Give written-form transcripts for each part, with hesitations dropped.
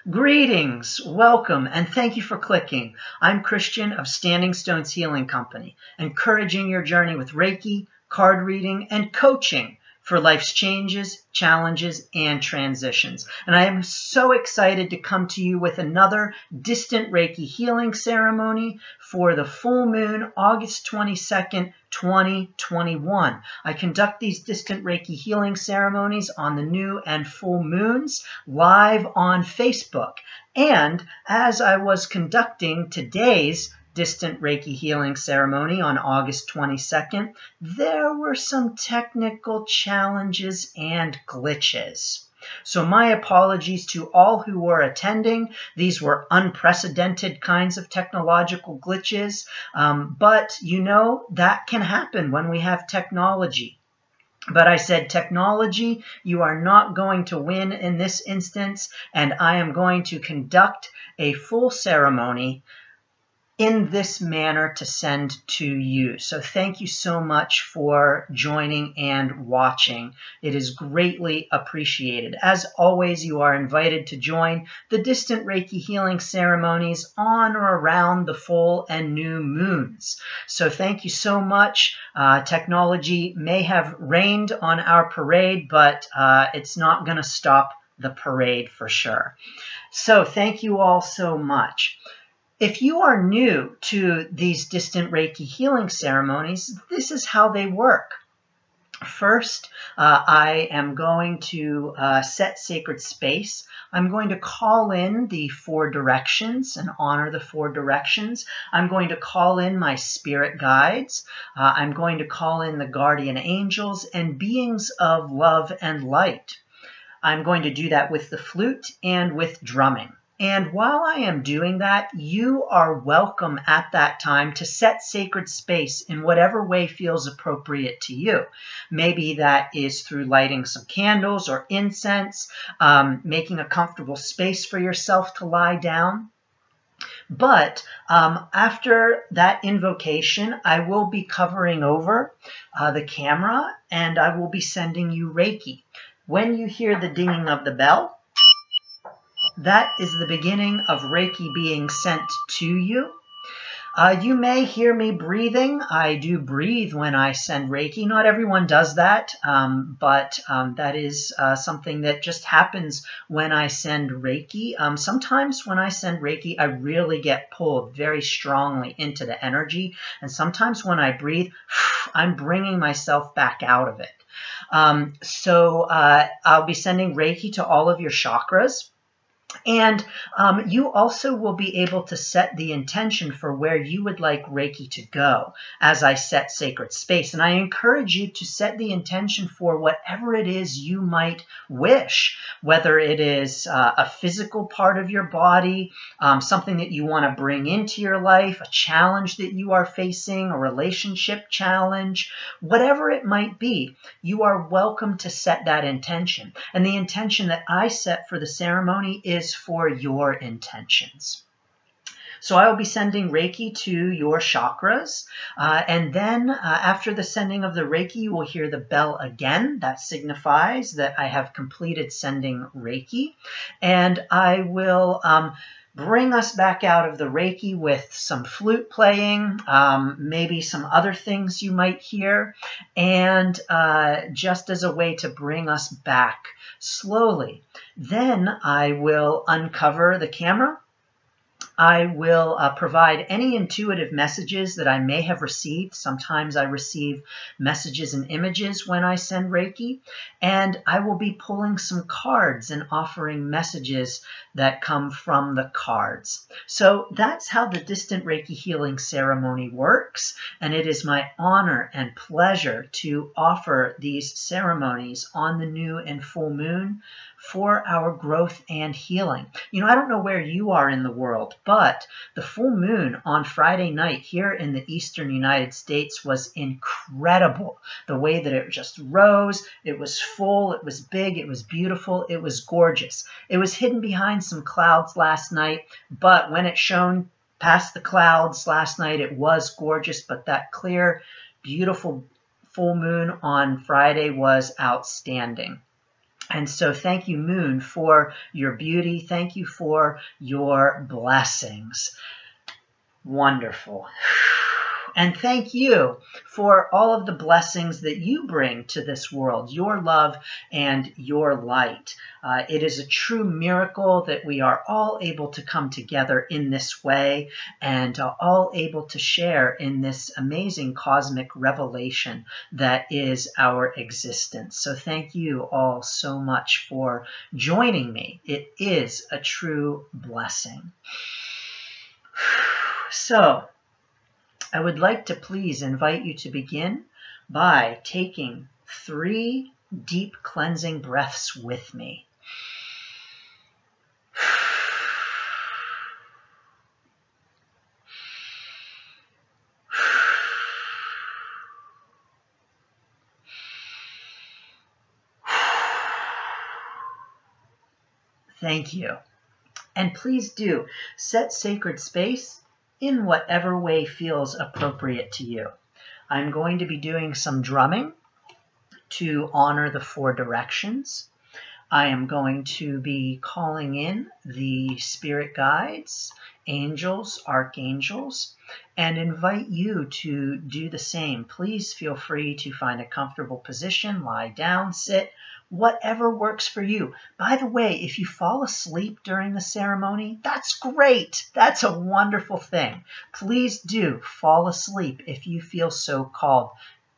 Greetings, welcome, and thank you for clicking. I'm Christian of Standing Stones Healing Company, encouraging your journey with Reiki, card reading, and coaching for life's changes, challenges, and transitions. And I am so excited to come to you with another Distant Reiki Healing Ceremony for the full moon, August 22nd, 2021. I conduct these Distant Reiki Healing Ceremonies on the new and full moons live on Facebook. And as I was conducting today's Distant Reiki Healing Ceremony on August 22nd, there were some technical challenges and glitches. So my apologies to all who were attending. These were unprecedented kinds of technological glitches, but you know that can happen when we have technology. But I said, technology, you are not going to win in this instance, and I am going to conduct a full ceremony in this manner to send to you. So thank you so much for joining and watching. It is greatly appreciated. As always, you are invited to join the Distant Reiki Healing Ceremonies on or around the full and new moons. So thank you so much. Technology may have rained on our parade, but it's not going to stop the parade for sure. So thank you all so much. If you are new to these Distant Reiki Healing Ceremonies, this is how they work. First, I am going to set sacred space. I'm going to call in the 4 directions and honor the 4 directions. I'm going to call in my spirit guides. I'm going to call in the guardian angels and beings of love and light. I'm going to do that with the flute and with drumming. And while I am doing that, you are welcome at that time to set sacred space in whatever way feels appropriate to you. Maybe that is through lighting some candles or incense, making a comfortable space for yourself to lie down. But after that invocation, I will be covering over the camera and I will be sending you Reiki. When you hear the dinging of the bell, that is the beginning of Reiki being sent to you. You may hear me breathing. I do breathe when I send Reiki. Not everyone does that, but that is something that just happens when I send Reiki. Sometimes when I send Reiki, I really get pulled very strongly into the energy. And sometimes when I breathe, I'm bringing myself back out of it. So I'll be sending Reiki to all of your chakras. And you also will be able to set the intention for where you would like Reiki to go as I set sacred space. And I encourage you to set the intention for whatever it is you might wish, whether it is a physical part of your body, something that you want to bring into your life, a challenge that you are facing, a relationship challenge, whatever it might be, you are welcome to set that intention. And the intention that I set for the ceremony is for your intentions. So I will be sending Reiki to your chakras, and then after the sending of the Reiki, you will hear the bell again. That signifies that I have completed sending Reiki, and I will bring us back out of the Reiki with some flute playing, maybe some other things you might hear, and just as a way to bring us back slowly. Then I will uncover the camera. I will provide any intuitive messages that I may have received. Sometimes I receive messages and images when I send Reiki, and I will be pulling some cards and offering messages that come from the cards. So that's how the Distant Reiki Healing Ceremony works, and it is my honor and pleasure to offer these ceremonies on the new and full moon for our growth and healing. You know, I don't know where you are in the world, but the full moon on Friday night here in the eastern United States was incredible. The way that it just rose, it was full, it was big, it was beautiful, it was gorgeous. It was hidden behind some clouds last night, but when it shone past the clouds last night, it was gorgeous, but that clear, beautiful full moon on Friday was outstanding. And so thank you, Moon, for your beauty. Thank you for your blessings. Wonderful. And thank you for all of the blessings that you bring to this world, your love and your light. It is a true miracle that we are all able to come together in this way and all able to share in this amazing cosmic revelation that is our existence. So thank you all so much for joining me. It is a true blessing. So, I would like to please invite you to begin by taking 3 deep cleansing breaths with me. Thank you. And please do set sacred space in whatever way feels appropriate to you. I'm going to be doing some drumming to honor the 4 directions. I am going to be calling in the spirit guides, angels, archangels, and invite you to do the same. Please feel free to find a comfortable position, lie down, sit, whatever works for you. By the way, if you fall asleep during the ceremony, that's great. That's a wonderful thing. Please do fall asleep if you feel so called,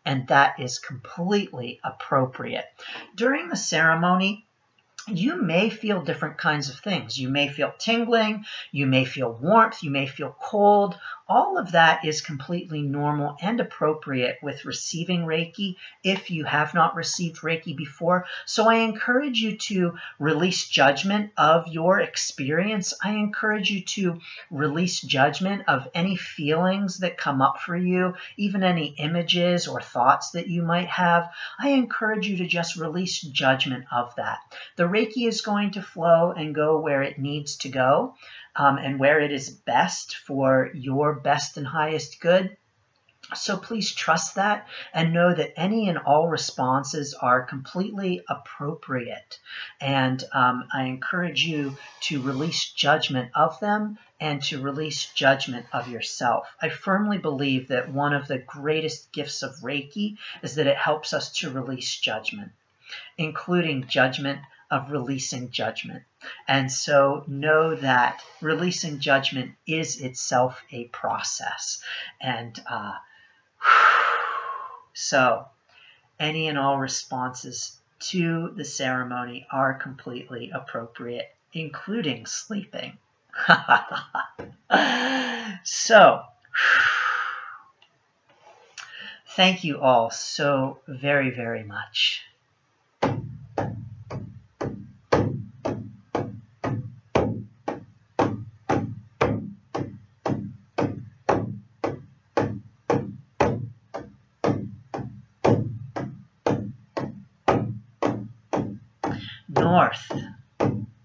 and that is completely appropriate. During the ceremony, you may feel different kinds of things. You may feel tingling, you may feel warmth, you may feel cold. All of that is completely normal and appropriate with receiving Reiki if you have not received Reiki before. So I encourage you to release judgment of your experience. I encourage you to release judgment of any feelings that come up for you, even any images or thoughts that you might have. I encourage you to just release judgment of that. The Reiki is going to flow and go where it needs to go, and where it is best for your best and highest good. So please trust that and know that any and all responses are completely appropriate. And I encourage you to release judgment of them and to release judgment of yourself. I firmly believe that one of the greatest gifts of Reiki is that it helps us to release judgment, including judgment of releasing judgment. And so know that releasing judgment is itself a process. And so any and all responses to the ceremony are completely appropriate, including sleeping. So thank you all so very, very much. North,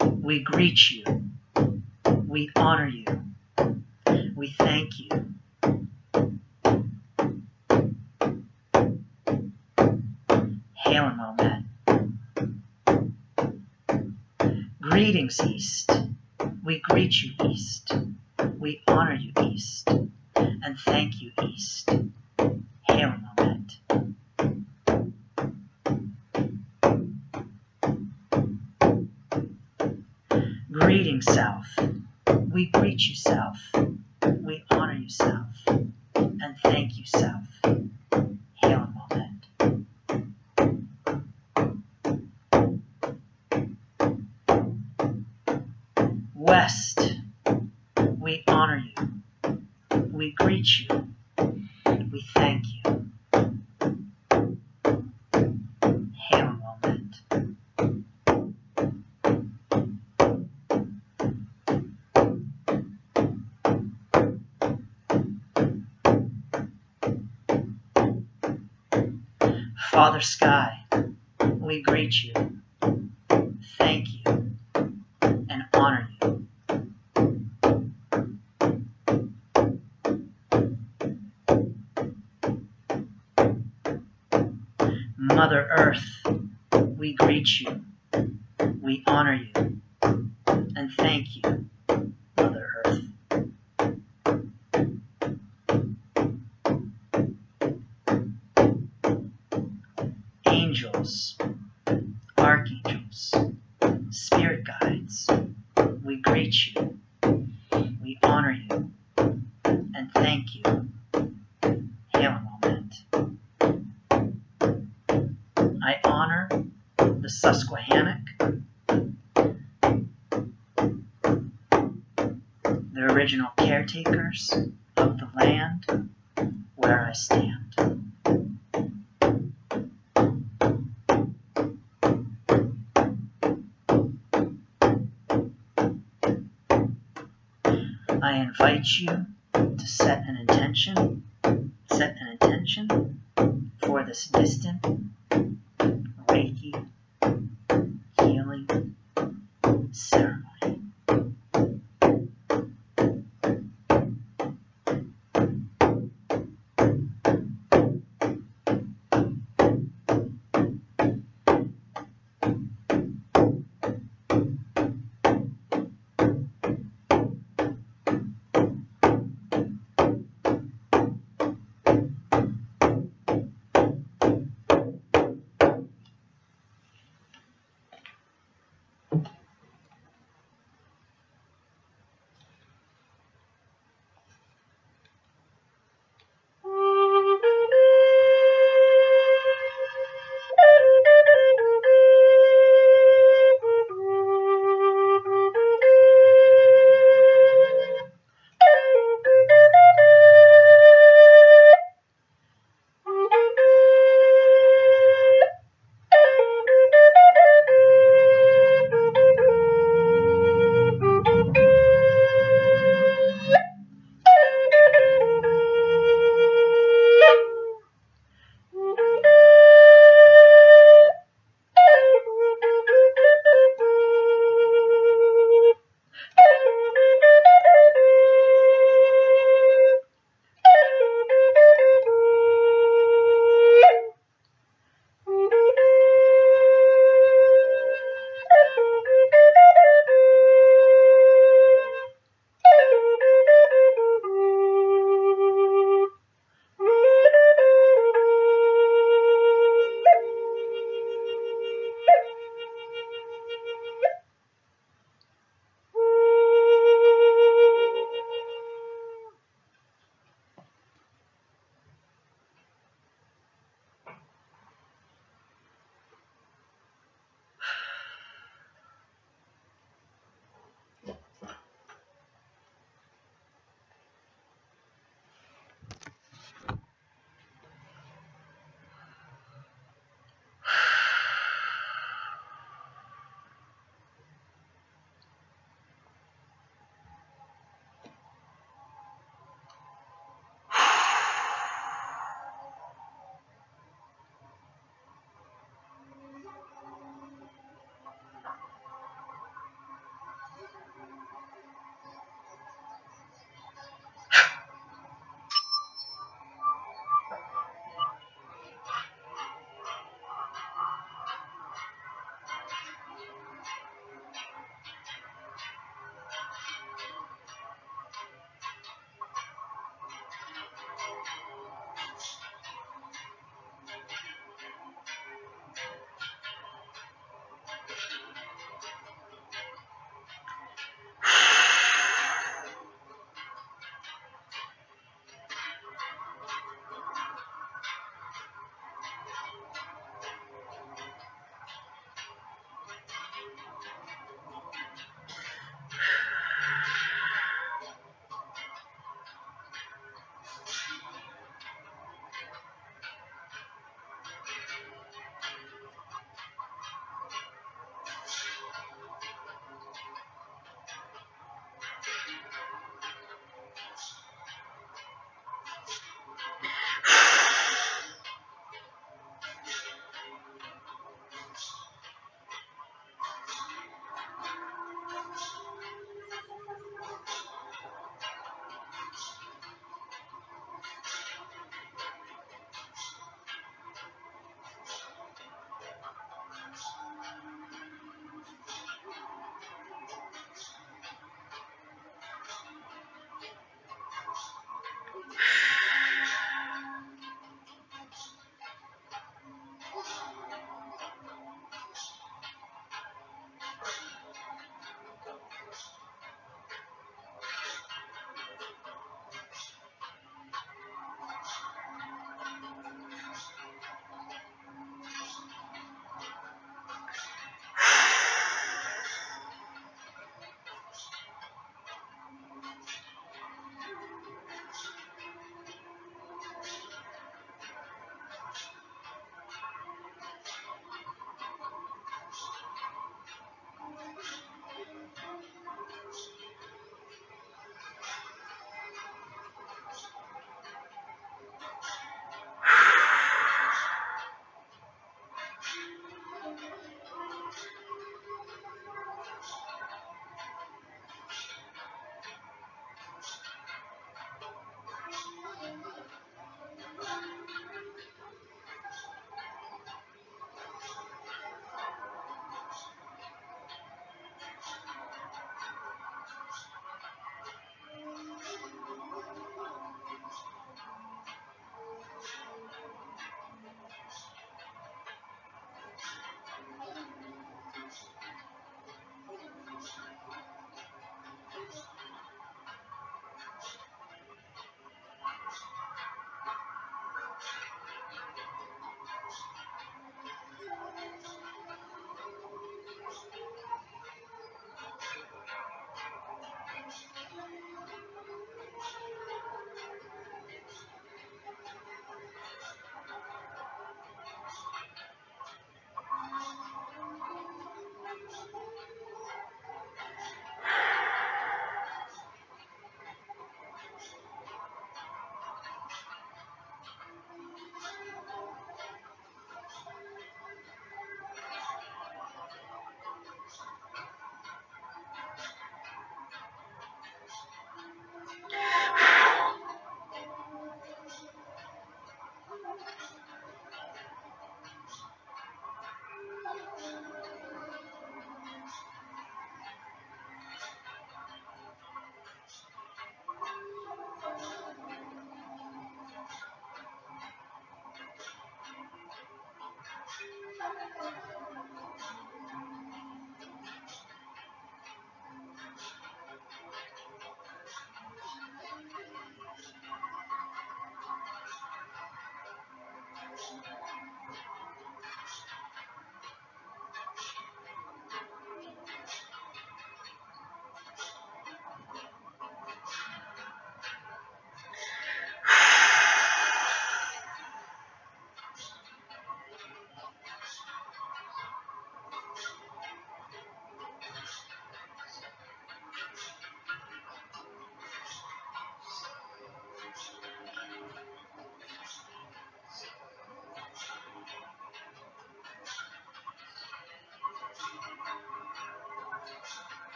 we greet you, we honor you, we thank you. Hail and Amen. Greetings, East, we greet you, East, we honor you, East, and thank you, East. Hail and Amen. Greetings, South. We greet you, South. We honor you, South. And thank you, South. Hail and Moment. West. We honor you. We greet you. We thank you. Hail and Moment. Father Sky, we greet you, thank you, and honor you. Mother Earth, we greet you, We honor you and thank you, Mother Earth. Angels, archangels, spirit guides, we greet you, we honor you, and thank you. Hail a moment. I honor the Susquehannock, the original caretakers of the land where I stand. I invite you to set an intention for this distant Reiki healing ceremony.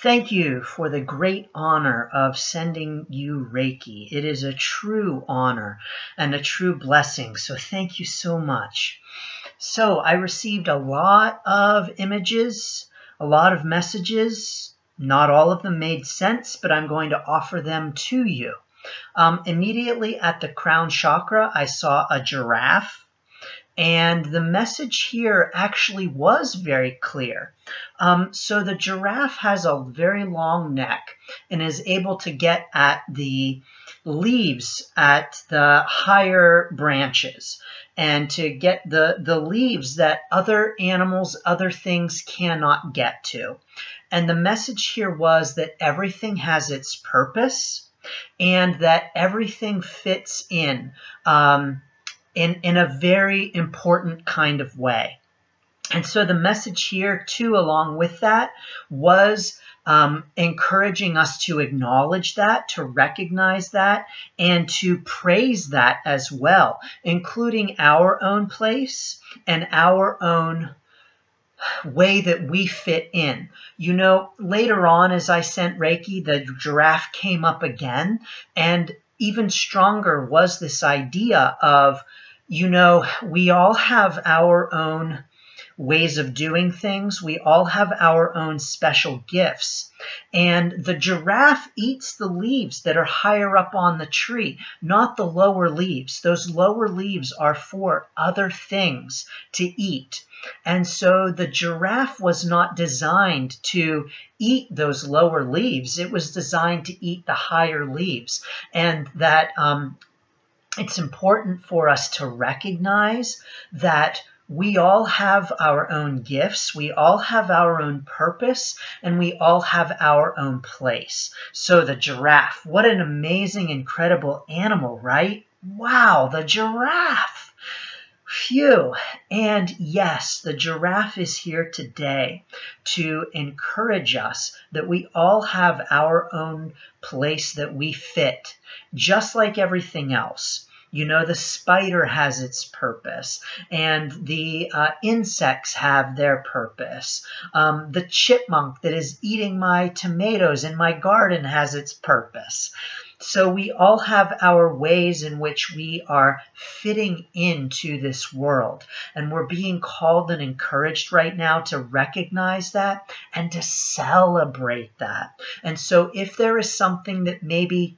Thank you for the great honor of sending you Reiki. It is a true honor and a true blessing. So thank you so much. So I received a lot of images, a lot of messages. Not all of them made sense, but I'm going to offer them to you. Immediately at the crown chakra, I saw a giraffe. And the message here actually was very clear. So the giraffe has a very long neck and is able to get at the leaves at the higher branches and to get the leaves that other animals, other things cannot get to. And the message here was that everything has its purpose and that everything fits in a very important kind of way. And so the message here, too, along with that, was encouraging us to acknowledge that, to recognize that, and to praise that as well, including our own place and our own way that we fit in. You know, later on as I sent Reiki, the giraffe came up again, and even stronger was this idea of, you know, we all have our own ways of doing things. We all have our own special gifts. And the giraffe eats the leaves that are higher up on the tree, not the lower leaves. Those lower leaves are for other things to eat. And so the giraffe was not designed to eat those lower leaves. It was designed to eat the higher leaves. And that it's important for us to recognize that we all have our own gifts, we all have our own purpose, and we all have our own place. So the giraffe, what an amazing, incredible animal, right? Wow, the giraffe. Phew. And yes, the giraffe is here today to encourage us that we all have our own place that we fit, just like everything else. You know, the spider has its purpose, and the insects have their purpose. The chipmunk that is eating my tomatoes in my garden has its purpose. So we all have our ways in which we are fitting into this world. And we're being called and encouraged right now to recognize that and to celebrate that. And so if there is something that maybe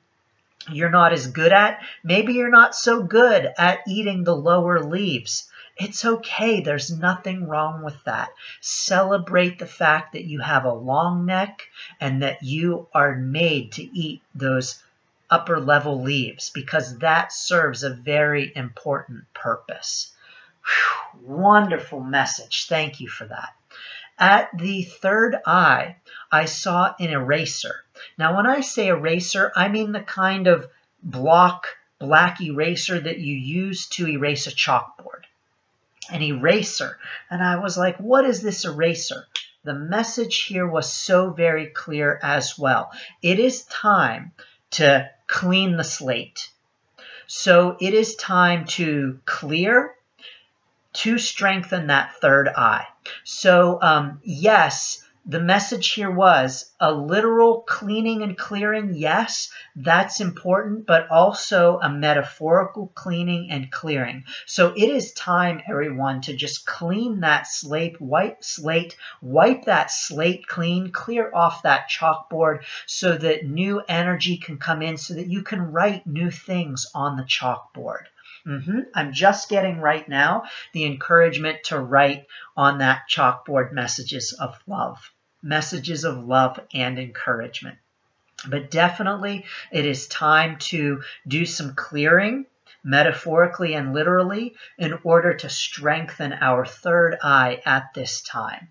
you're not as good at, maybe you're not so good at eating the lower leaves, it's okay. There's nothing wrong with that. Celebrate the fact that you have a long neck and that you are made to eat those upper level leaves, because that serves a very important purpose. Whew, wonderful message. Thank you for that. At the third eye, I saw an eraser. Now, when I say eraser, I mean the kind of black eraser that you use to erase a chalkboard. An eraser. And I was like, what is this eraser? The message here was so very clear as well. It is time to clean the slate. So it is time to clear, to strengthen that third eye. So yes, the message here was a literal cleaning and clearing. Yes, that's important, but also a metaphorical cleaning and clearing. So it is time, everyone, to just clean that slate, wipe that slate clean, clear off that chalkboard so that new energy can come in, so that you can write new things on the chalkboard. I'm just getting right now the encouragement to write on that chalkboard messages of love and encouragement. But definitely it is time to do some clearing, metaphorically and literally, in order to strengthen our third eye at this time.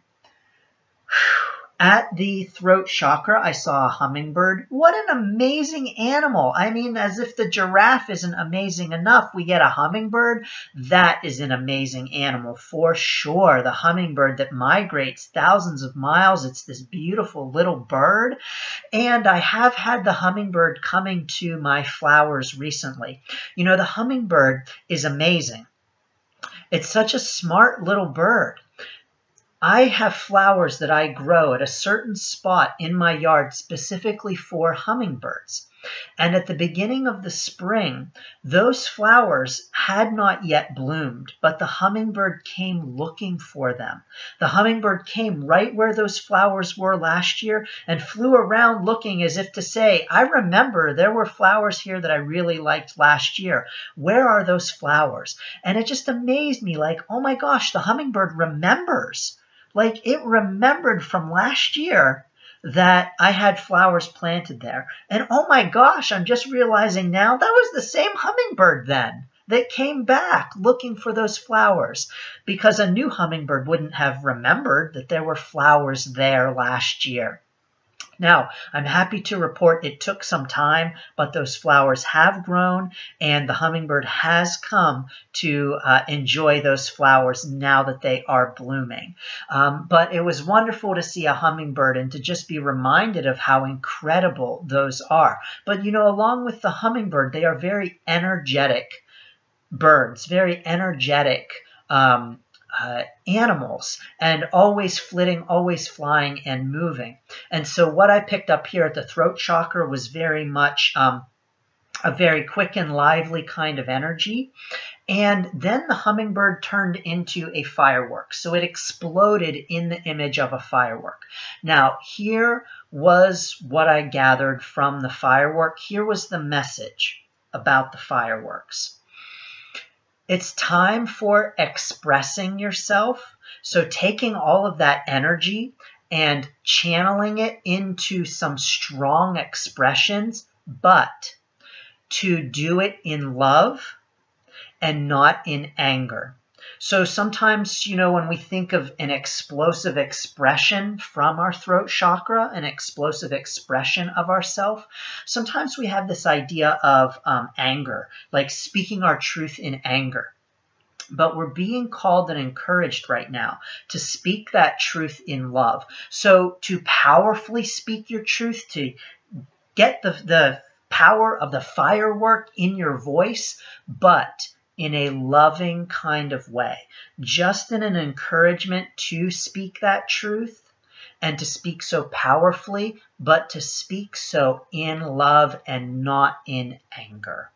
At the throat chakra, I saw a hummingbird. What an amazing animal. I mean, as if the giraffe isn't amazing enough, we get a hummingbird. That is an amazing animal for sure. The hummingbird that migrates thousands of miles. It's this beautiful little bird. And I have had the hummingbird coming to my flowers recently. You know, the hummingbird is amazing. It's such a smart little bird. I have flowers that I grow at a certain spot in my yard specifically for hummingbirds. And at the beginning of the spring, those flowers had not yet bloomed, but the hummingbird came looking for them. The hummingbird came right where those flowers were last year and flew around looking as if to say, I remember there were flowers here that I really liked last year. Where are those flowers? And it just amazed me, like, oh my gosh, the hummingbird remembers. Like, it remembered from last year that I had flowers planted there. And oh my gosh, I'm just realizing now that was the same hummingbird then that came back looking for those flowers, because a new hummingbird wouldn't have remembered that there were flowers there last year. Now, I'm happy to report it took some time, but those flowers have grown and the hummingbird has come to enjoy those flowers now that they are blooming. But it was wonderful to see a hummingbird and to just be reminded of how incredible those are. But, you know, along with the hummingbird, they are very energetic birds, very energetic animals, and always flitting, always flying and moving. And so what I picked up here at the throat chakra was very much a very quick and lively kind of energy. And then the hummingbird turned into a firework. So it exploded in the image of a firework. Now, here was what I gathered from the firework. Here was the message about the fireworks. It's time for expressing yourself. So taking all of that energy and channeling it into some strong expressions, but to do it in love and not in anger. So sometimes, you know, when we think of an explosive expression from our throat chakra, an explosive expression of ourself, sometimes we have this idea of anger, like speaking our truth in anger. But we're being called and encouraged right now to speak that truth in love. So to powerfully speak your truth, to get the power of the firework in your voice, but in a loving kind of way, just in an encouragement to speak that truth and to speak so powerfully, but to speak so in love and not in anger.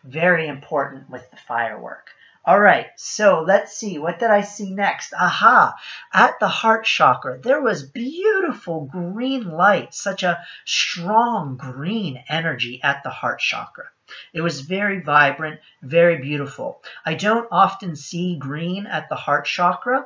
Very important with the firework. All right, so let's see. What did I see next? Aha! At the heart chakra, there was beautiful green light, such a strong green energy at the heart chakra. It was very vibrant, very beautiful. I don't often see green at the heart chakra,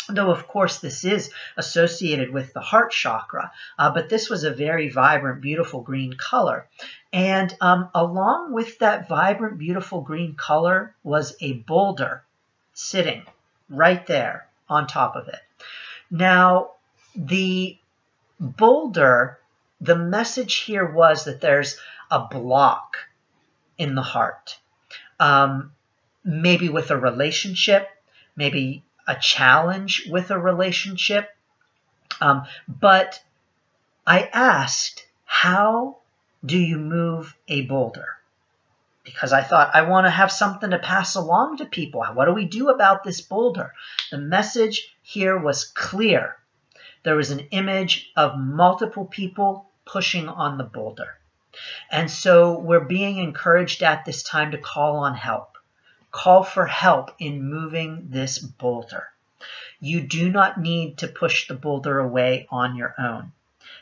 though of course this is associated with the heart chakra, but this was a very vibrant, beautiful green color. And along with that vibrant, beautiful green color was a boulder sitting right there on top of it. Now, the boulder, the message here was that there's a block in the heart, maybe with a relationship, maybe a challenge with a relationship. But I asked, how do you move a boulder? Because I thought, I want to have something to pass along to people. What do we do about this boulder? The message here was clear. There was an image of multiple people pushing on the boulder. And so we're being encouraged at this time to call on help. Call for help in moving this boulder. You do not need to push the boulder away on your own.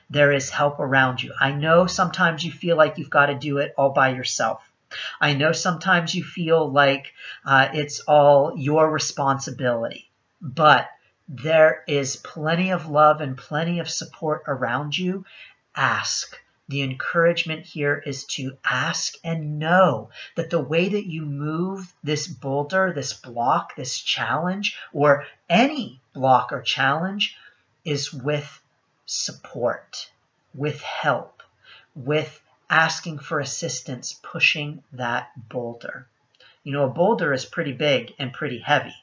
There is help around you. I know sometimes you feel like you've got to do it all by yourself. I know sometimes you feel like it's all your responsibility. But there is plenty of love and plenty of support around you. Ask. The encouragement here is to ask and know that the way that you move this boulder, this block, this challenge, or any block or challenge is with support, with help, with asking for assistance, pushing that boulder. You know, a boulder is pretty big and pretty heavy,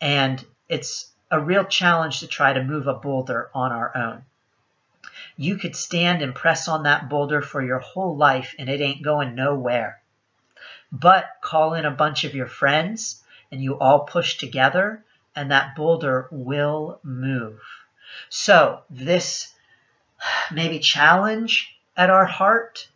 and it's a real challenge to try to move a boulder on our own. You could stand and press on that boulder for your whole life and it ain't going nowhere. But call in a bunch of your friends and you all push together and that boulder will move. So this maybe challenge at our heart,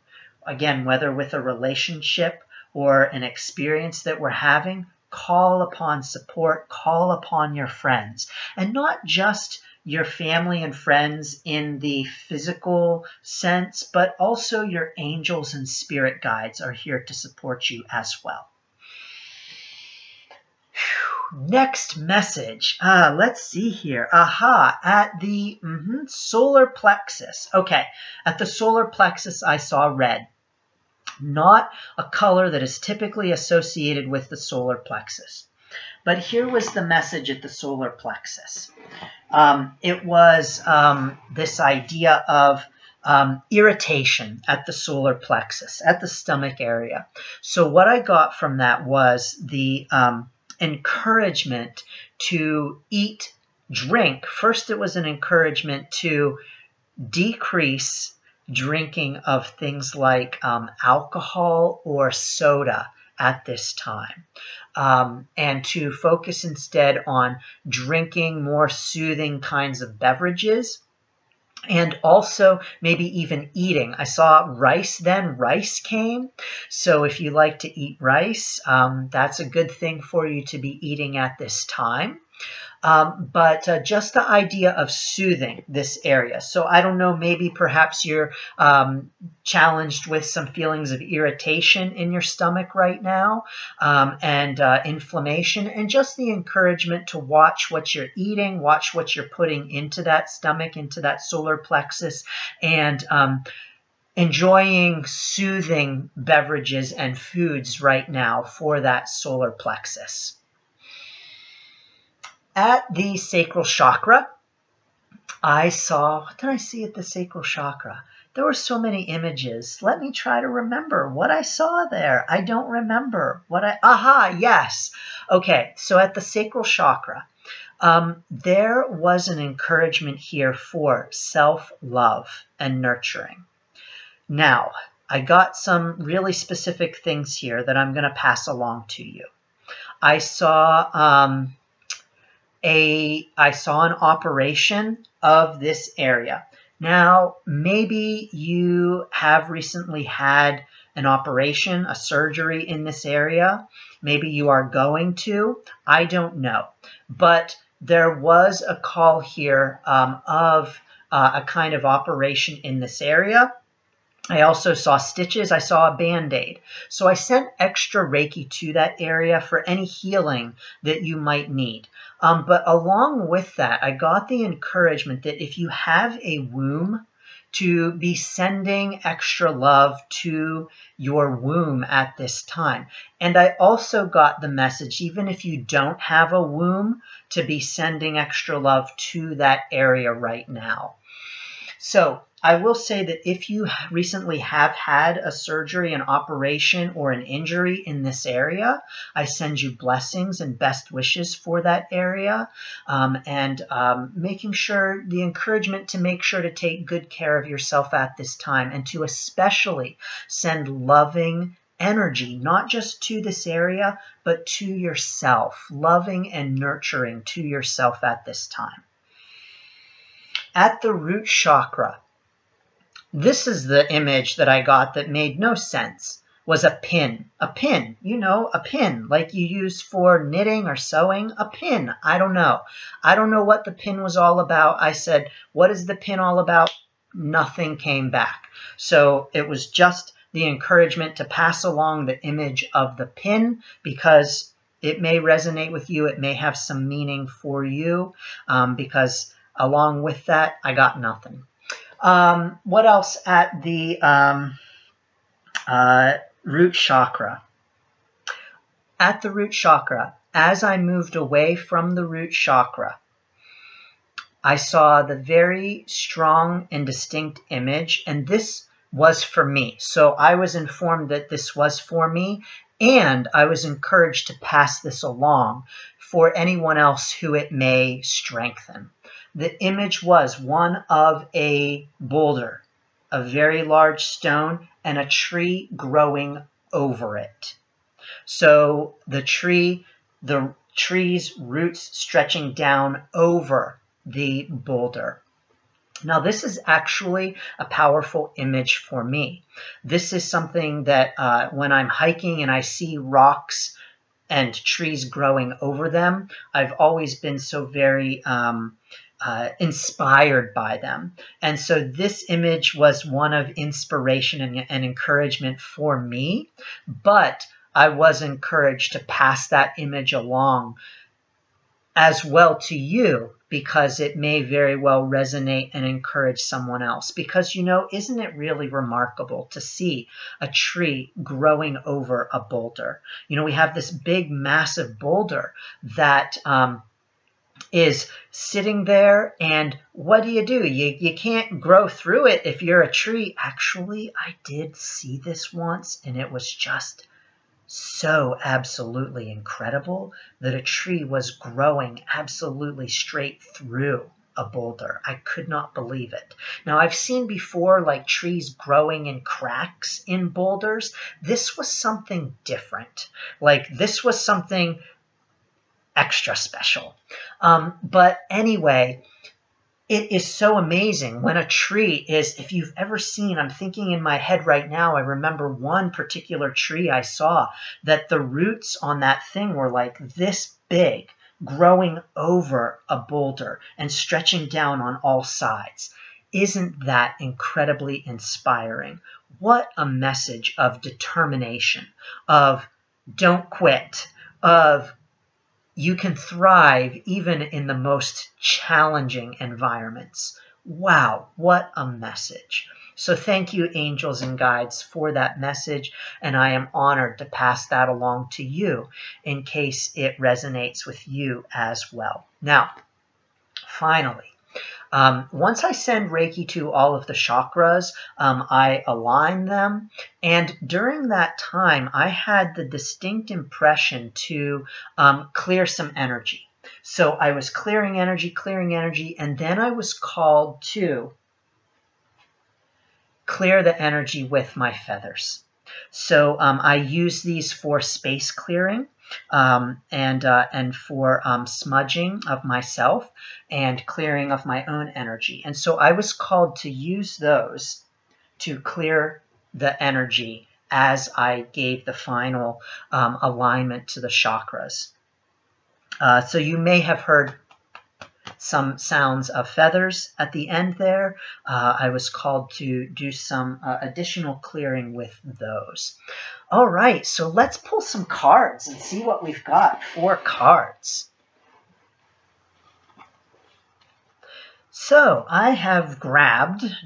again, whether with a relationship or an experience that we're having, call upon support, call upon your friends, and not just your family and friends in the physical sense, but also your angels and spirit guides are here to support you as well. Next message. Let's see here. At the solar plexus. Okay, at the solar plexus, I saw red. Not a color that is typically associated with the solar plexus. But here was the message at the solar plexus. It was this idea of irritation at the solar plexus, at the stomach area. So what I got from that was the encouragement to eat, drink. First, it was an encouragement to decrease drinking of things like alcohol or soda at this time, and to focus instead on drinking more soothing kinds of beverages. And also maybe even eating. I saw rice then. Rice came. So if you like to eat rice, that's a good thing for you to be eating at this time. But just the idea of soothing this area. So I don't know, maybe perhaps you're challenged with some feelings of irritation in your stomach right now, and inflammation, and just the encouragement to watch what you're eating, watch what you're putting into that stomach, into that solar plexus, and enjoying soothing beverages and foods right now for that solar plexus. At the sacral chakra, I saw, what did I see at the sacral chakra? There were so many images. Let me try to remember what I saw there. I don't remember yes. Okay, so at the sacral chakra, there was an encouragement here for self-love and nurturing. Now, I got some really specific things here that I'm going to pass along to you. I saw an operation of this area. Now, maybe you have recently had an operation, a surgery in this area. Maybe you are going to. I don't know. But there was a call here of a kind of operation in this area. I also saw stitches. I saw a Band-Aid. So I sent extra Reiki to that area for any healing that you might need. But along with that, I got the encouragement that if you have a womb, to be sending extra love to your womb at this time. And I also got the message, even if you don't have a womb, to be sending extra love to that area right now. So I will say that if you recently have had a surgery, an operation, or an injury in this area, I send you blessings and best wishes for that area, and making sure, the encouragement to make sure to take good care of yourself at this time, and to especially send loving energy, not just to this area, but to yourself, loving and nurturing to yourself at this time. At the root chakra, this is the image that I got that made no sense, was a pin. A pin, you know, a pin, like you use for knitting or sewing, a pin. I don't know. I don't know what the pin was all about. I said, what is the pin all about? Nothing came back. So it was just the encouragement to pass along the image of the pin, because it may resonate with you. It may have some meaning for you, because along with that, I got nothing. What else at the root chakra? At the root chakra, as I moved away from the root chakra, I saw the very strong and distinct image, and this was for me. So I was informed that this was for me, and I was encouraged to pass this along for anyone else who it may strengthen. The image was one of a boulder, a very large stone, and a tree growing over it. So the tree, the tree's roots stretching down over the boulder. Now, this is actually a powerful image for me. This is something that when I'm hiking and I see rocks and trees growing over them, I've always been so very inspired by them. And so this image was one of inspiration and encouragement for me, but I was encouraged to pass that image along as well to you, because it may very well resonate and encourage someone else. Because, you know, isn't it really remarkable to see a tree growing over a boulder? You know, we have this big, massive boulder that is sitting there, and what do? You can't grow through it if you're a tree. Actually, I did see this once, and it was just so absolutely incredible that a tree was growing absolutely straight through a boulder. I could not believe it. Now, I've seen before like trees growing in cracks in boulders. This was something different. Like this was something extra special. But anyway, it is so amazing when a tree is, if you've ever seen, I'm thinking in my head right now, I remember one particular tree I saw that the roots on that thing were like this big, growing over a boulder and stretching down on all sides. Isn't that incredibly inspiring? What a message of determination, of don't quit, of you can thrive even in the most challenging environments. Wow, what a message. So thank you, angels and guides, for that message, and I am honored to pass that along to you in case it resonates with you as well. Now, finally, once I send Reiki to all of the chakras, I align them. And during that time, I had the distinct impression to clear some energy. So I was clearing energy, and then I was called to clear the energy with my feathers. So I use these for space clearing. And for smudging of myself and clearing of my own energy. And so I was called to use those to clear the energy as I gave the final alignment to the chakras. So you may have heard some sounds of feathers at the end there. I was called to do some additional clearing with those. All right, so let's pull some cards and see what we've got. 4 cards. So I have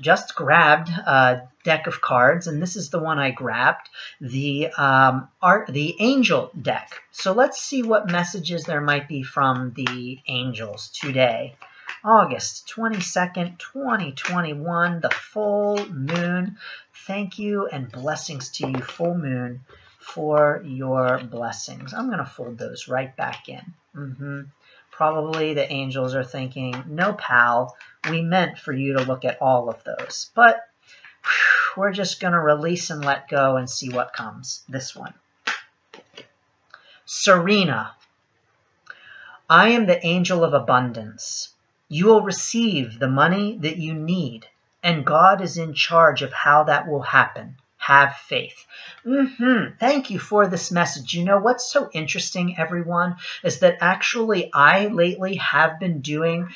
just grabbed a deck of cards, and this is the one I grabbed, the Angel Deck. So let's see what messages there might be from the angels today. August 22nd, 2021, the full moon. Thank you and blessings to you, full moon, for your blessings. I'm going to fold those right back in. Probably the angels are thinking, no, pal, we meant for you to look at all of those. But we're just going to release and let go and see what comes. This one. Serena, I am the angel of abundance. You will receive the money that you need, and God is in charge of how that will happen. Have faith. Thank you for this message. You know what's so interesting, everyone, is that actually I lately have been doing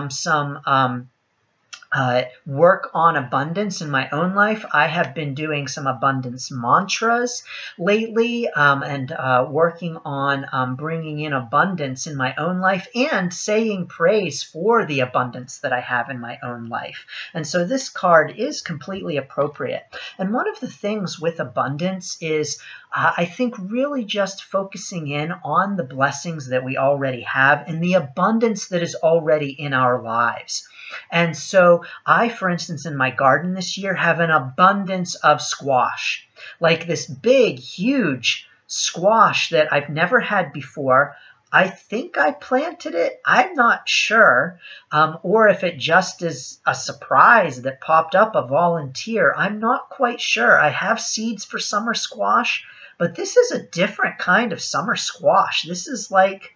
some work on abundance in my own life. I have been doing some abundance mantras lately and working on bringing in abundance in my own life and saying praise for the abundance that I have in my own life. And so this card is completely appropriate. And one of the things with abundance is I think really just focusing in on the blessings that we already have and the abundance that is already in our lives. And so I, for instance, in my garden this year have an abundance of squash, like this big, huge squash that I've never had before. I think I planted it. I'm not sure. Or if it just is a surprise that popped up, a volunteer. I'm not quite sure. I have seeds for summer squash, but this is a different kind of summer squash. This is like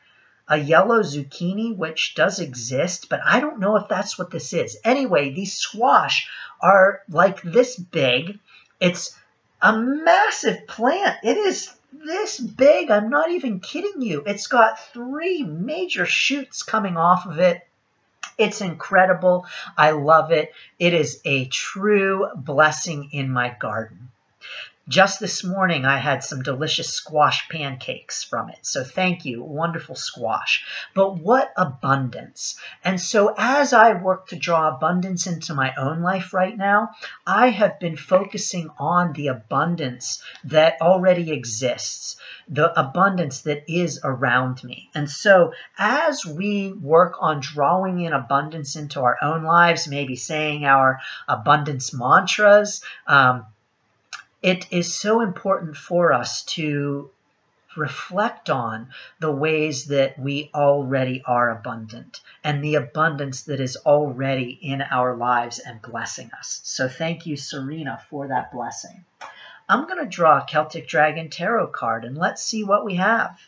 a yellow zucchini, which does exist, but I don't know if that's what this is. Anyway, these squash are like this big. It's a massive plant. It is this big. I'm not even kidding you. It's got 3 major shoots coming off of it. It's incredible. I love it. It is a true blessing in my garden. Just this morning, I had some delicious squash pancakes from it. So thank you. Wonderful squash. But what abundance. And so as I work to draw abundance into my own life right now, I have been focusing on the abundance that already exists, the abundance that is around me. And so as we work on drawing in abundance into our own lives, maybe saying our abundance mantras, it is so important for us to reflect on the ways that we already are abundant and the abundance that is already in our lives and blessing us. So thank you, Serena, for that blessing. I'm going to draw a Celtic Dragon Tarot card and let's see what we have.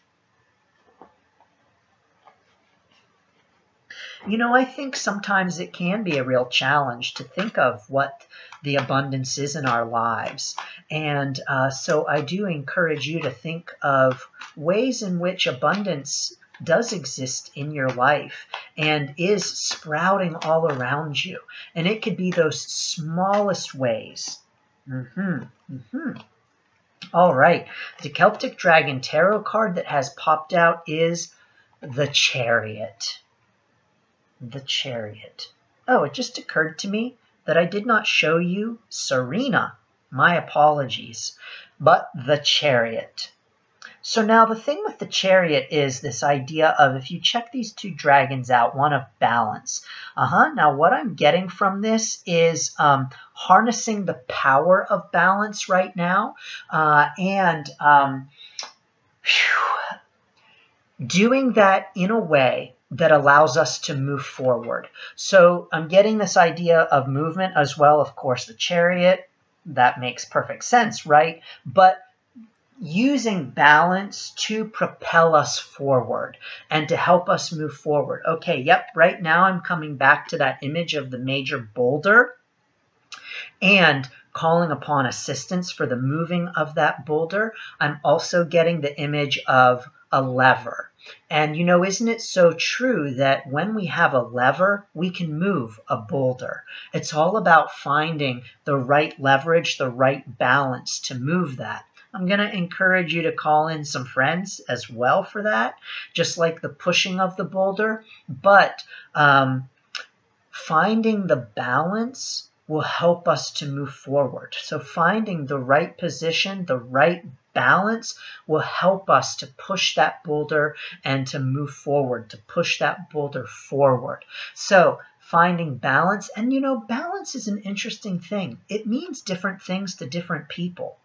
You know, I think sometimes it can be a real challenge to think of what the abundance is in our lives. And so I do encourage you to think of ways in which abundance does exist in your life and is sprouting all around you. And it could be those smallest ways. All right. The Celtic Dragon Tarot card that has popped out is the Chariot. The Chariot. Oh, it just occurred to me that I did not show you Serena. My apologies. But the Chariot. So now the thing with the Chariot is this idea of, if you check these 2 dragons out, one of balance. Now what I'm getting from this is harnessing the power of balance right now, and doing that in a way that allows us to move forward. So I'm getting this idea of movement as well. Of course, the Chariot, that makes perfect sense, right? But using balance to propel us forward and to help us move forward. Okay, yep, right now I'm coming back to that image of the major boulder and calling upon assistance for the moving of that boulder. I'm also getting the image of a lever. And you know, isn't it so true that when we have a lever, we can move a boulder? It's all about finding the right leverage, the right balance to move that. I'm going to encourage you to call in some friends as well for that, just like the pushing of the boulder. But finding the balance will help us to move forward. So finding the right position, the right balance will help us to push that boulder and to move forward, to push that boulder forward. So finding balance, and you know, balance is an interesting thing. It means different things to different people.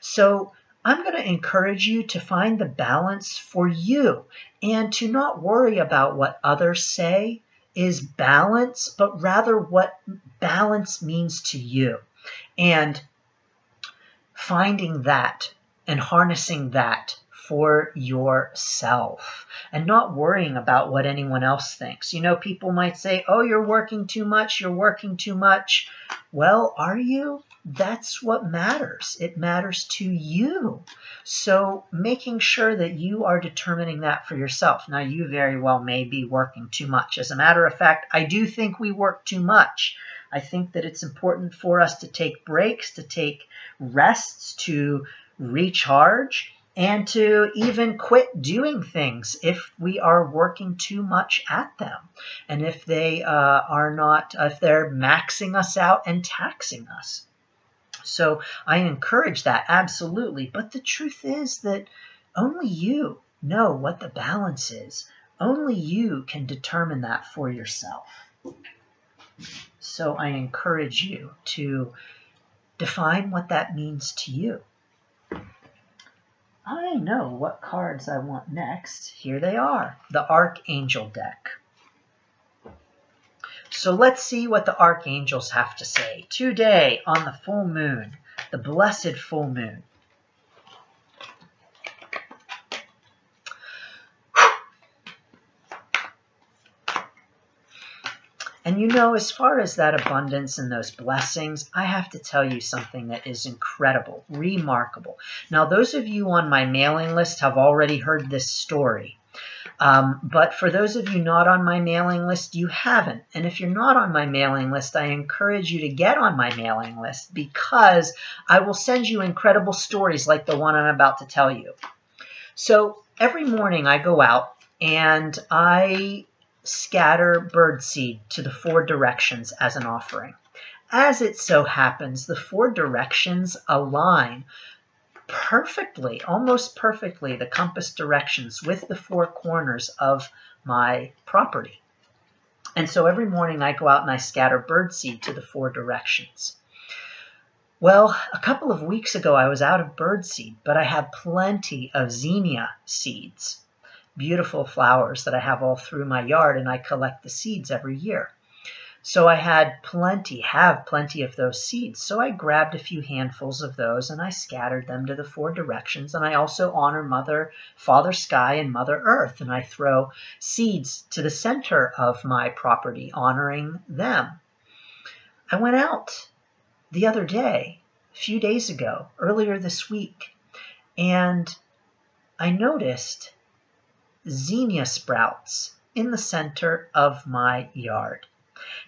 So I'm going to encourage you to find the balance for you and to not worry about what others say is balance, but rather what balance means to you. And finding that and harnessing that for yourself and not worrying about what anyone else thinks. You know, people might say, oh, you're working too much, you're working too much. Well, are you? That's what matters. It matters to you. So making sure that you are determining that for yourself. Now, you very well may be working too much. As a matter of fact, I do think we work too much. I think that it's important for us to take breaks, to take rests, to recharge, and to even quit doing things if we are working too much at them. And if they if they're maxing us out and taxing us. So I encourage that, absolutely. But the truth is that only you know what the balance is. Only you can determine that for yourself. So I encourage you to define what that means to you. I know what cards I want next. Here they are, the Archangel Deck. So let's see what the archangels have to say today on the full moon, the blessed full moon. And you know, as far as that abundance and those blessings, I have to tell you something that is incredible, remarkable. Now, those of you on my mailing list have already heard this story. But for those of you not on my mailing list, you haven't. And if you're not on my mailing list, I encourage you to get on my mailing list, because I will send you incredible stories like the one I'm about to tell you. So every morning I go out and I scatter birdseed to the 4 directions as an offering. As it so happens, the 4 directions align perfectly, almost perfectly, the compass directions with the 4 corners of my property. And so every morning I go out and I scatter birdseed to the 4 directions. Well, a couple of weeks ago I was out of birdseed, but I have plenty of zinnia seeds, beautiful flowers that I have all through my yard, and I collect the seeds every year. So I have plenty of those seeds. So I grabbed a few handfuls of those and I scattered them to the 4 directions. And I also honor Father Sky and Mother Earth. And I throw seeds to the center of my property, honoring them. I went out the other day, a few days ago, earlier this week, and I noticed zinnia sprouts in the center of my yard.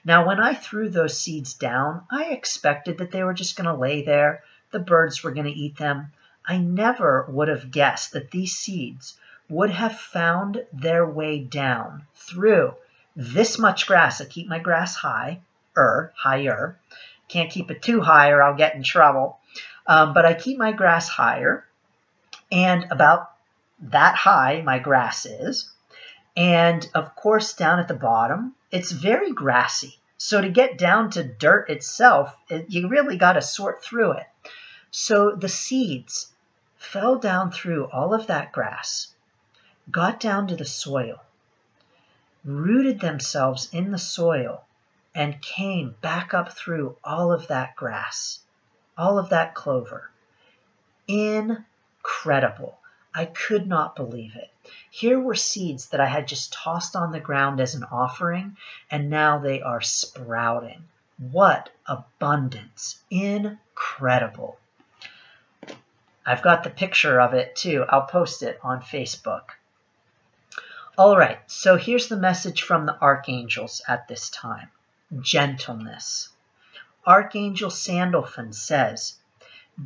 Now, when I threw those seeds down, I expected that they were just going to lay there. The birds were going to eat them. I never would have guessed that these seeds would have found their way down through this much grass. I keep my grass higher. Can't keep it too high or I'll get in trouble. But I keep my grass higher, and about that high my grass is. And of course, down at the bottom, it's very grassy. So to get down to dirt itself, you really got to sort through it. So the seeds fell down through all of that grass, got down to the soil, rooted themselves in the soil, and came back up through all of that grass, all of that clover. Incredible. I could not believe it. Here were seeds that I had just tossed on the ground as an offering, and now they are sprouting. What abundance. Incredible. I've got the picture of it too. I'll post it on Facebook. All right, so here's the message from the archangels at this time. Gentleness. Archangel Sandalphon says,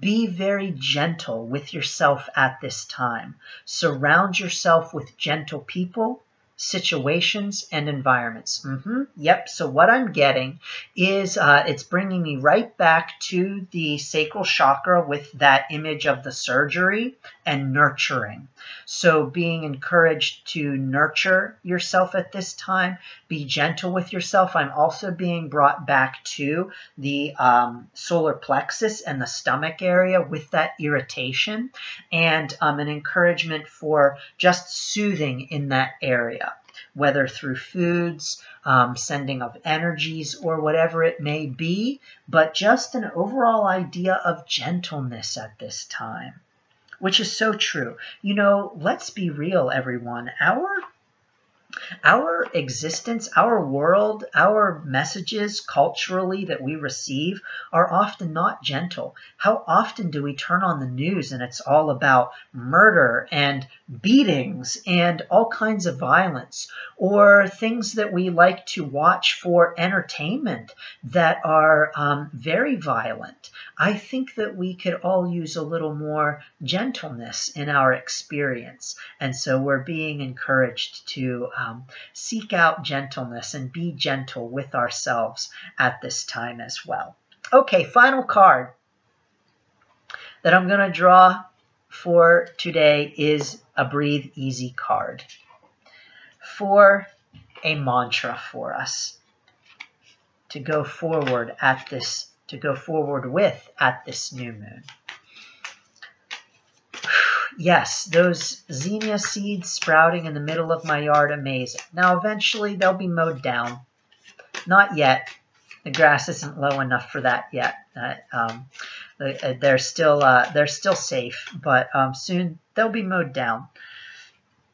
be very gentle with yourself at this time. Surround yourself with gentle people, situations, and environments. Yep, so what I'm getting is it's bringing me right back to the Sacral Chakra with that image of the surgery and nurturing. So being encouraged to nurture yourself at this time, be gentle with yourself. I'm also being brought back to the solar plexus and the stomach area with that irritation, and an encouragement for just soothing in that area, whether through foods, sending of energies, or whatever it may be, but just an overall idea of gentleness at this time, which is so true. You know, let's be real, everyone. Our existence, our world, our messages culturally that we receive are often not gentle. How often do we turn on the news and it's all about murder and beatings and all kinds of violence, or things that we like to watch for entertainment that are very violent? I think that we could all use a little more gentleness in our experience. And so we're being encouraged to seek out gentleness and be gentle with ourselves at this time as well. Okay, final card that I'm going to draw for today is a Breathe Easy card for a mantra for us to go forward at this, with at this new moon. Yes, those zinnia seeds sprouting in the middle of my yard, amazing. Now, eventually, they'll be mowed down. Not yet. The grass isn't low enough for that yet. They're still safe, but soon they'll be mowed down.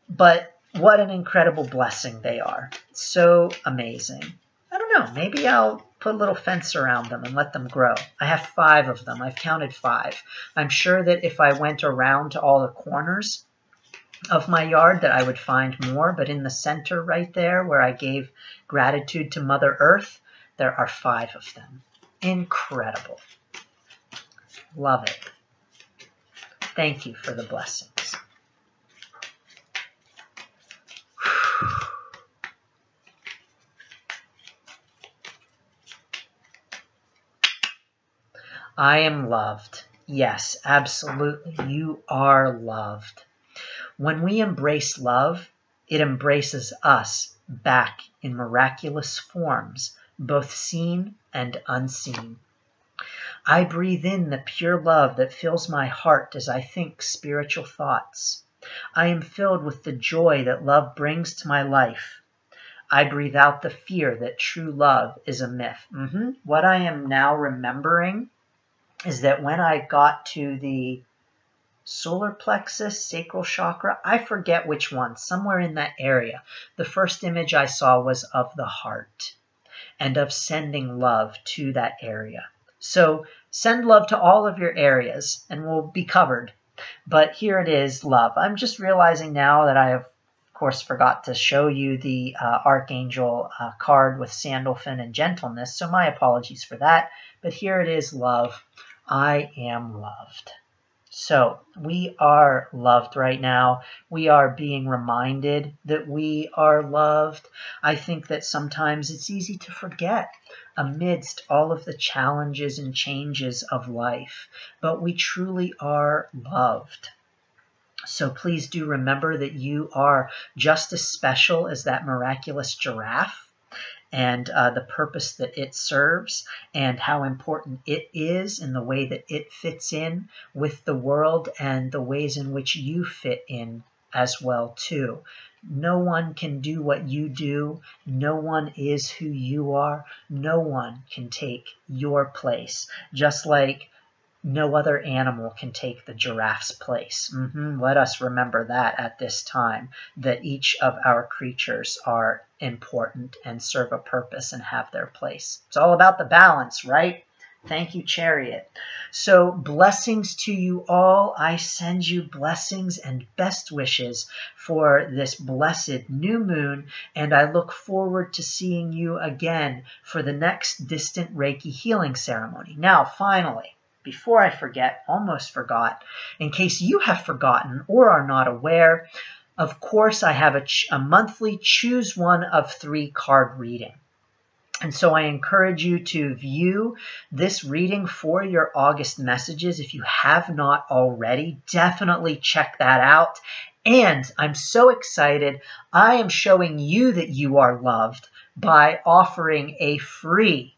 But what an incredible blessing they are. So amazing. I don't know, maybe I'll put a little fence around them and let them grow. I have 5 of them. I've counted 5. I'm sure that if I went around to all the corners of my yard that I would find more, but in the center right there where I gave gratitude to Mother Earth, there are 5 of them. Incredible. Love it. Thank you for the blessings. I am loved. Yes, absolutely. You are loved. When we embrace love, it embraces us back in miraculous forms, both seen and unseen. I breathe in the pure love that fills my heart as I think spiritual thoughts. I am filled with the joy that love brings to my life. I breathe out the fear that true love is a myth. What I am now remembering is that when I got to the solar plexus, sacral chakra, I forget which one, somewhere in that area, the first image I saw was of the heart and of sending love to that area. So send love to all of your areas and we'll be covered. But here it is, love. I'm just realizing now that I have, of course, forgot to show you the Archangel card with Sandalphon and gentleness. So my apologies for that. But here it is, love. I am loved. So we are loved right now. We are being reminded that we are loved. I think that sometimes it's easy to forget amidst all of the challenges and changes of life, but we truly are loved. So please do remember that you are just as special as that miraculous giraffe, and the purpose that it serves and how important it is in the way that it fits in with the world and the ways in which you fit in as well too. No one can do what you do. No one is who you are. No one can take your place, just like no other animal can take the giraffe's place. Let us remember that at this time, that each of our creatures are important and serve a purpose and have their place. It's all about the balance, right? Thank you, Chariot. So blessings to you all. I send you blessings and best wishes for this blessed new moon, and I look forward to seeing you again for the next Distant Reiki Healing Ceremony. Now, finally, before I forget, almost forgot, in case you have forgotten or are not aware, of course I have a monthly choose one of 3 card reading. And so I encourage you to view this reading for your August messages. If you have not already, definitely check that out. And I'm so excited. I am showing you that you are loved by offering a free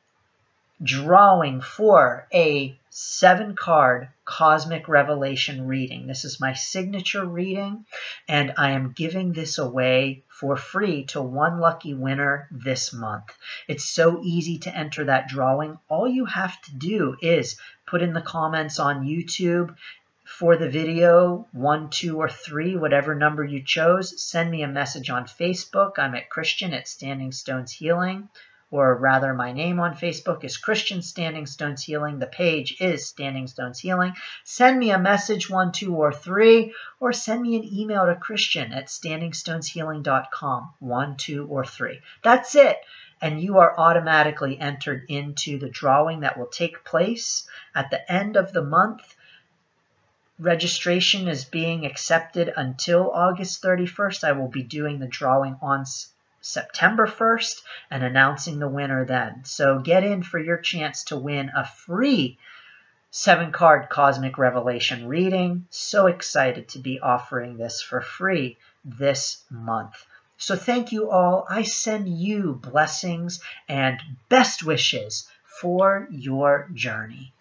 drawing for a 7-card Cosmic Revelation reading. This is my signature reading, and I am giving this away for free to 1 lucky winner this month. It's so easy to enter that drawing. All you have to do is put in the comments on YouTube for the video 1, 2, or 3, whatever number you chose. Send me a message on Facebook. I'm at Christian at Standing Stones Healing. Or rather, my name on Facebook is Christian Standing Stones Healing. The page is Standing Stones Healing. Send me a message 1, 2, or 3, or send me an email to Christian at standingstoneshealing.com 1, 2, or 3. That's it. And you are automatically entered into the drawing that will take place at the end of the month. Registration is being accepted until August 31st. I will be doing the drawing on September 1st and announcing the winner then. So get in for your chance to win a free 7-card Cosmic Revelation reading. So excited to be offering this for free this month. So thank you all. I send you blessings and best wishes for your journey.